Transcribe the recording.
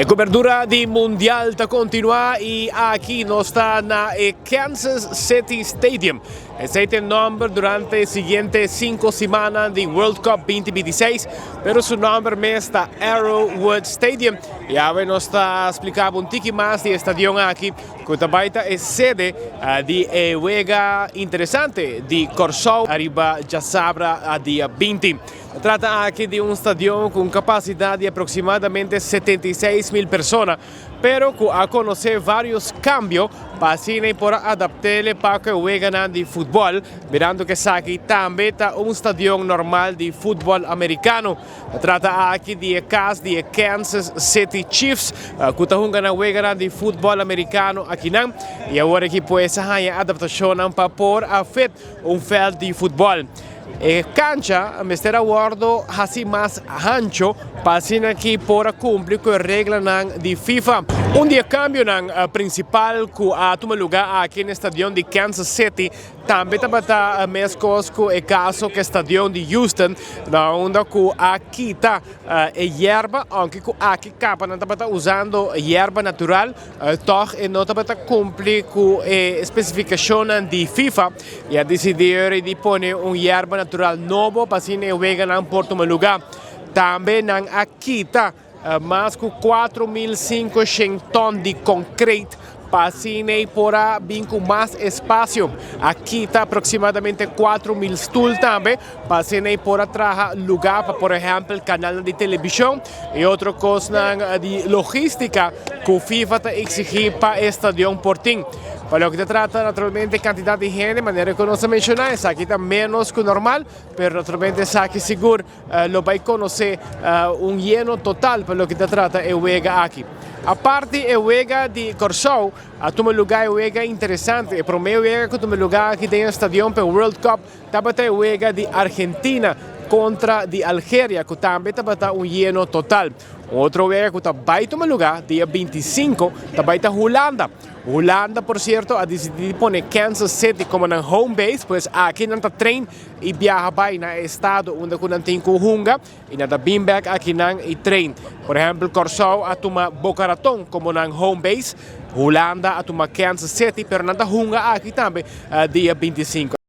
Cobertura di Mundial ta continua e aqui nós está na Kansas City Stadium. Esse é o nome durante as seguintes 5 semanas de World Cup 2026, pero su nome mesmo está Arrowwood Stadium. E agora nós está explicando um pouco mais do estadio aqui, que também é sede de juego interessante de Corso arriba já sabra a dia 20. Trata aqui de um estádio com capacidade de aproximadamente 76.000 pessoas, pero a conhecer vários cambios para assim por adaptar para o juego de futebol, mirando que aqui também está um estádio normal de futebol americano. Trata aqui de casa de Kansas City Chiefs, que está jogando o juego de futebol americano aqui não, e agora que pode ser a adaptação para por a fet feld de futebol. Cancha, Mr. Awardo, assim mais ancho, para aqui por cumprir com a regra de FIFA. Dia cambio na principal que a tomar lugar aqui no estádio de Kansas City, também está mesmo com o caso que o estádio de Houston, onde aqui está a erva, aunque aqui capa não está usando erva natural, toch não está cumprir com a especificação de FIFA e a decidir de pôr erva natural novo para assim o vegan por tomar lugar. Também aqui está mais de 4.500 tonnes de concreto para assim por vir com mais espaço. Aqui está aproximadamente 4.000 stools também para assim por trazer lugar para, por exemplo, canal de televisão e outra coisa de logística que o FIFA está exigindo para o estádio Portim. Para lo que se trata, naturalmente, cantidad de gente, de manera que no se menciona, aquí está menos que normal, pero naturalmente aquí seguro lo va a conocer un lleno total para lo que se trata el juego aquí. Aparte, el juego de Corso, toma lugar el juego interesante, el primer juego que toma lugar aquí en el estadio para el World Cup, también el juego de Argentina contra de Algeria, que também está um lleno total. Outro juego que vai tomar lugar, dia 25, também está Holanda. Holanda, por cierto, ha decidido poner Kansas City como na home base, pues aqui não está trem e viaja para na estado onde não tem conjunga e não está bem back aqui não e trem. Por exemplo, Corso a tomar Boca Raton como na home base, Holanda a tomar Kansas City, pero não está junga aqui também dia 25.